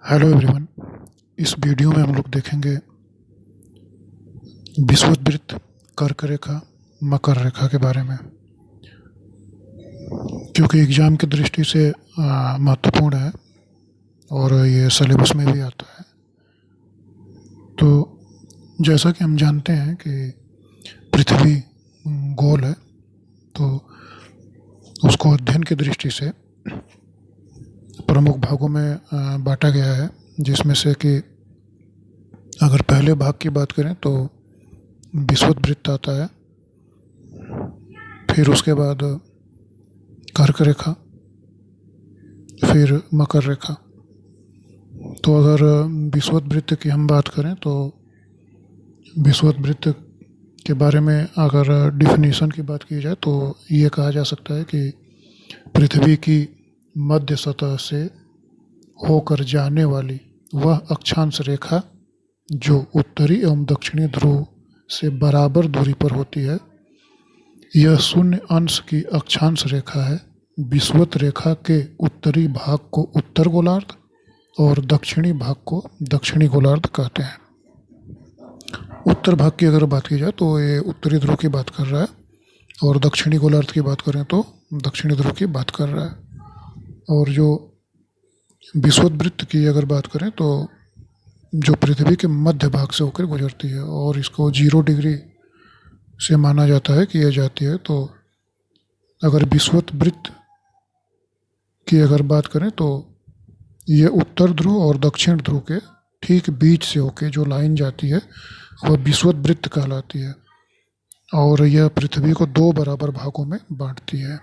Hello everyone. इस video में हम लोग देखेंगे विषुवत कर्क रेखा मकर रेखा के बारे में, क्योंकि एग्ज़ाम की दृष्टि से महत्वपूर्ण है और ये सिलेबस में भी आता है। तो जैसा कि हम जानते हैं कि पृथ्वी गोल है, तो उसको अध्ययन की दृष्टि से प्रमुख भागों में बांटा गया है, जिसमें से कि अगर पहले भाग की बात करें तो विषुवत वृत्त आता है, फिर उसके बाद कर्क रेखा, फिर मकर रेखा। तो अगर विषुवत वृत्त की हम बात करें तो विषुवत वृत्त के बारे में अगर डिफिनीशन की बात की जाए तो ये कहा जा सकता है कि पृथ्वी की मध्य सतह से होकर जाने वाली वह अक्षांश रेखा जो उत्तरी एवं दक्षिणी ध्रुव से बराबर दूरी पर होती है, यह शून्य अंश की अक्षांश रेखा है। विषुवत रेखा के उत्तरी भाग को उत्तर गोलार्ध और दक्षिणी भाग को दक्षिणी गोलार्ध कहते हैं। उत्तर भाग की अगर बात की जाए तो ये उत्तरी ध्रुव की बात कर रहा है, और दक्षिणी गोलार्ध की बात करें तो दक्षिणी ध्रुव की बात कर रहा है। और जो विषुवत वृत्त की अगर बात करें तो जो पृथ्वी के मध्य भाग से होकर गुजरती है और इसको 0 डिग्री से माना जाता है कि यह जाती है। तो अगर विषुवत वृत्त की अगर बात करें तो ये उत्तर ध्रुव और दक्षिण ध्रुव के ठीक बीच से होके जो लाइन जाती है वह विषुवत वृत्त कहलाती है, और यह पृथ्वी को 2 बराबर भागों में बांटती है।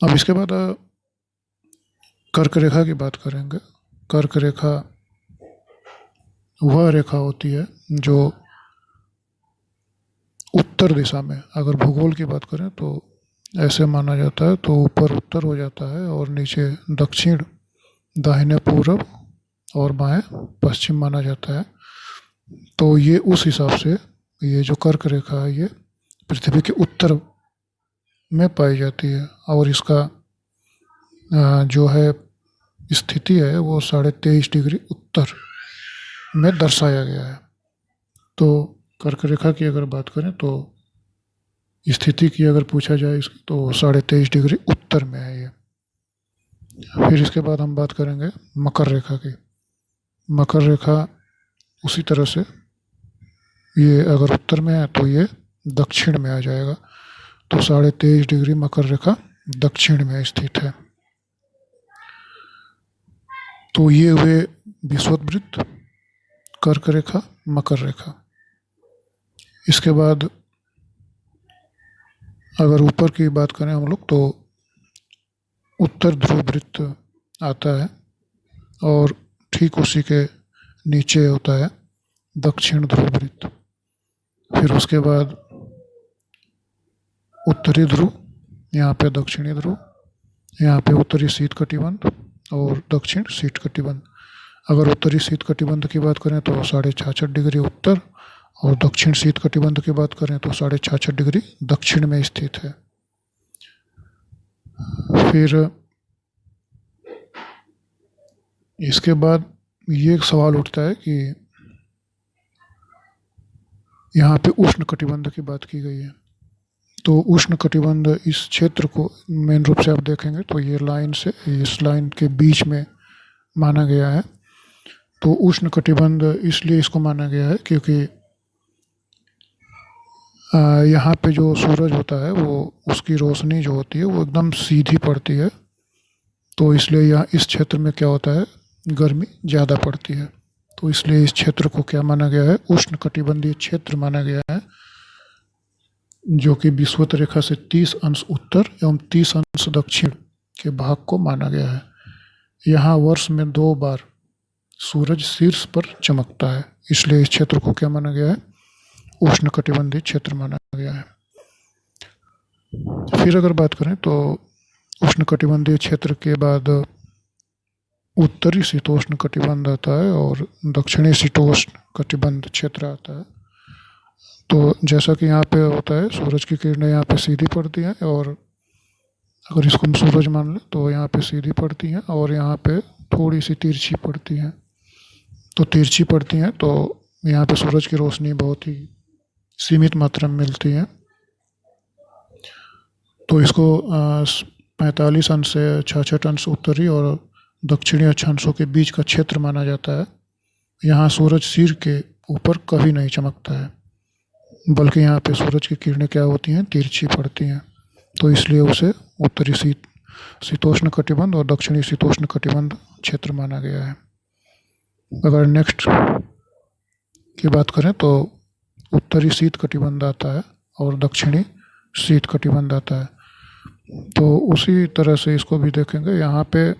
अब इसके बाद कर्क रेखा की बात करेंगे। कर्क रेखा वह रेखा होती है जो उत्तर दिशा में, अगर भूगोल की बात करें तो ऐसे माना जाता है, तो ऊपर उत्तर हो जाता है और नीचे दक्षिण, दाहिने पूरब और बाएं पश्चिम माना जाता है। तो ये उस हिसाब से ये जो कर्क रेखा है ये पृथ्वी के उत्तर में पाई जाती है, और इसका जो है स्थिति है वो 23.5 डिग्री उत्तर में दर्शाया गया है। तो कर्क रेखा की अगर बात करें तो स्थिति की अगर पूछा जाए तो 23.5 डिग्री उत्तर में है ये। फिर इसके बाद हम बात करेंगे मकर रेखा की। मकर रेखा उसी तरह से ये अगर उत्तर में है तो ये दक्षिण में आ जाएगा, तो 23.5 डिग्री मकर रेखा दक्षिण में स्थित है। तो ये हुए विषुवत वृत्त, कर्क रेखा, मकर रेखा। इसके बाद अगर ऊपर की बात करें हम लोग तो उत्तर ध्रुव वृत्त आता है, और ठीक उसी के नीचे होता है दक्षिण ध्रुव वृत्त। फिर उसके बाद उत्तरी ध्रुव, यहाँ पे दक्षिणी ध्रुव, यहाँ पे उत्तरी शीत कटिबंध और दक्षिण शीत कटिबंध। अगर उत्तरी शीत कटिबंध की बात करें तो 66.5 डिग्री उत्तर, और दक्षिण शीत कटिबंध की बात करें तो 66.5 डिग्री दक्षिण में स्थित है। फिर इसके बाद ये एक सवाल उठता है कि यहाँ पे उष्ण कटिबंध की बात की गई है, तो उष्ण कटिबंध इस क्षेत्र को मेन रूप से आप देखेंगे तो ये लाइन से इस लाइन के बीच में माना गया है। तो उष्ण कटिबंध इसलिए इसको माना गया है क्योंकि यहाँ पे जो सूरज होता है वो उसकी रोशनी जो होती है वो एकदम सीधी पड़ती है, तो इसलिए यहाँ इस क्षेत्र में क्या होता है, गर्मी ज़्यादा पड़ती है। तो इसलिए इस क्षेत्र को क्या माना गया है, उष्ण कटिबंधीय क्षेत्र माना गया है, जो कि विषुवत रेखा से 30 अंश उत्तर एवं 30 अंश दक्षिण के भाग को माना गया है। यहाँ वर्ष में 2 बार सूरज शीर्ष पर चमकता है, इसलिए इस क्षेत्र को क्या माना गया है, उष्ण कटिबंधीय क्षेत्र माना गया है। फिर अगर बात करें तो उष्ण कटिबंधीय क्षेत्र के बाद उत्तरी शीतोष्ण कटिबंध आता है और दक्षिणी शीतोष्ण कटिबंध क्षेत्र आता है। तो जैसा कि यहाँ पे होता है सूरज की किरणें यहाँ पे सीधी पड़ती हैं और अगर इसको हम सूरज मान लें तो यहाँ पे सीधी पड़ती हैं और यहाँ पे थोड़ी सी तिरछी पड़ती हैं। तो तिरछी पड़ती हैं तो यहाँ पे सूरज की रोशनी बहुत ही सीमित मात्रा में मिलती है। तो इसको 45 अंश से 66 अंश उत्तरी और दक्षिणी अक्षांशों के बीच का क्षेत्र माना जाता है। यहाँ सूरज सिर के ऊपर कभी नहीं चमकता है, बल्कि यहाँ पे सूरज की किरणें क्या होती हैं, तिरछी पड़ती हैं। तो इसलिए उसे उत्तरी शीतोष्ण कटिबंध और दक्षिणी शीतोष्ण कटिबंध क्षेत्र माना गया है। अगर नेक्स्ट की बात करें तो उत्तरी शीत कटिबंध आता है और दक्षिणी शीत कटिबंध आता है। तो उसी तरह से इसको भी देखेंगे। यहाँ पे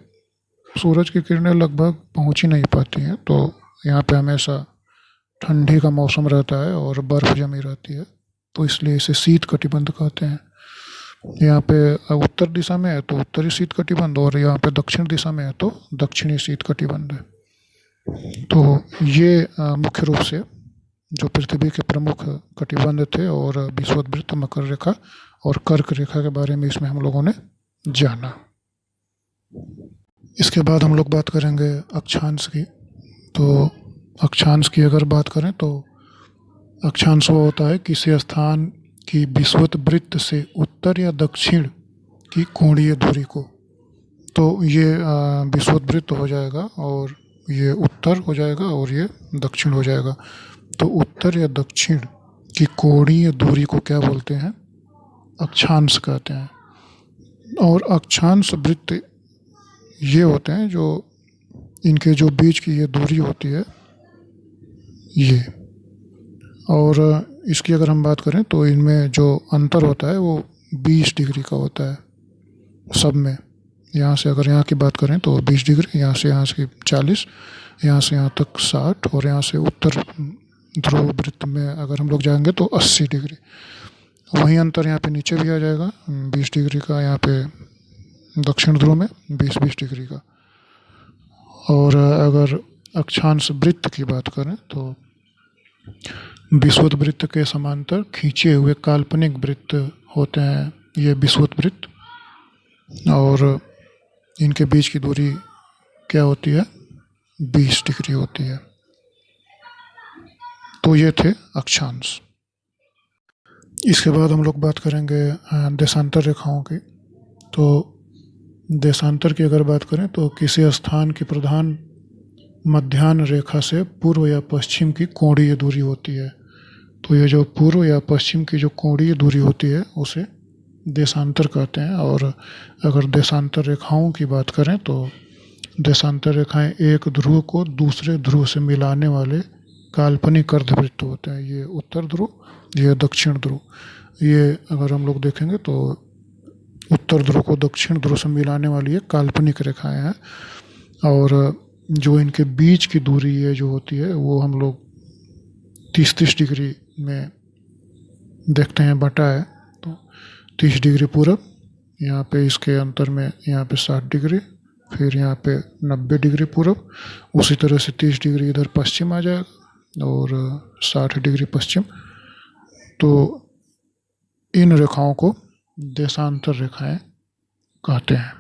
सूरज की किरणें लगभग पहुँच ही नहीं पाती हैं, तो यहाँ पे हमेशा ठंडी का मौसम रहता है और बर्फ़ जमी रहती है, तो इसलिए इसे शीत कटिबंध कहते हैं। यहाँ पे उत्तर दिशा में है तो उत्तरी शीत कटिबंध और यहाँ पे दक्षिण दिशा में है तो दक्षिणी शीत कटिबंध है। तो ये मुख्य रूप से जो पृथ्वी के प्रमुख कटिबंध थे और विषुवत, मकर रेखा और कर्क रेखा के बारे में इसमें हम लोगों ने जाना। इसके बाद हम लोग बात करेंगे अक्षांश की। तो अक्षांश की अगर बात करें तो अक्षांश वो होता है किसी स्थान की विषुवत वृत्त से उत्तर या दक्षिण की कोणीय दूरी को। तो ये विषुवत वृत्त हो जाएगा और ये उत्तर हो जाएगा और ये दक्षिण हो जाएगा। तो उत्तर या दक्षिण की कोणीय दूरी को क्या बोलते हैं, अक्षांश कहते हैं। और अक्षांश वृत्त ये होते हैं जो इनके जो बीच की ये दूरी होती है ये, और इसकी अगर हम बात करें तो इनमें जो अंतर होता है वो 20 डिग्री का होता है सब में। यहाँ से अगर यहाँ की बात करें तो 20 डिग्री, यहाँ से 40, यहाँ से यहाँ तक 60 और यहाँ से उत्तर ध्रुव वृत्त में अगर हम लोग जाएंगे तो 80 डिग्री। वहीं अंतर यहाँ पे नीचे भी आ जाएगा 20 डिग्री का, यहाँ पे दक्षिण ध्रुव में 20-20 डिग्री का। और अगर अक्षांश वृत्त की बात करें तो विषुवत वृत्त के समांतर खींचे हुए काल्पनिक वृत्त होते हैं ये विषुवत वृत्त, और इनके बीच की दूरी क्या होती है, 20 डिग्री होती है। तो ये थे अक्षांश। इसके बाद हम लोग बात करेंगे देशांतर रेखाओं की। तो देशांतर की अगर बात करें तो किसी स्थान की प्रधान मध्याह्न रेखा से पूर्व या पश्चिम की कोणीय दूरी होती है। तो ये जो पूर्व या पश्चिम की जो कोणीय दूरी होती है उसे देशांतर कहते हैं। और अगर देशांतर रेखाओं की बात करें तो देशांतर रेखाएं एक ध्रुव को दूसरे ध्रुव से मिलाने वाले काल्पनिक अर्धवृत्त होते हैं। ये उत्तर ध्रुव, ये दक्षिण ध्रुव। ये अगर हम लोग देखेंगे तो उत्तर ध्रुव को दक्षिण ध्रुव से मिलाने वाली ये काल्पनिक रेखाएं हैं। और जो इनके बीच की दूरी है जो होती है वो हम लोग 30-30 डिग्री में देखते हैं बटा है। तो 30 डिग्री पूरब, यहाँ पे इसके अंतर में यहाँ पे 60 डिग्री, फिर यहाँ पे 90 डिग्री पूरब, उसी तरह से 30 डिग्री इधर पश्चिम आ जाएगा और 60 डिग्री पश्चिम। तो इन रेखाओं को देशांतर रेखाएं कहते हैं।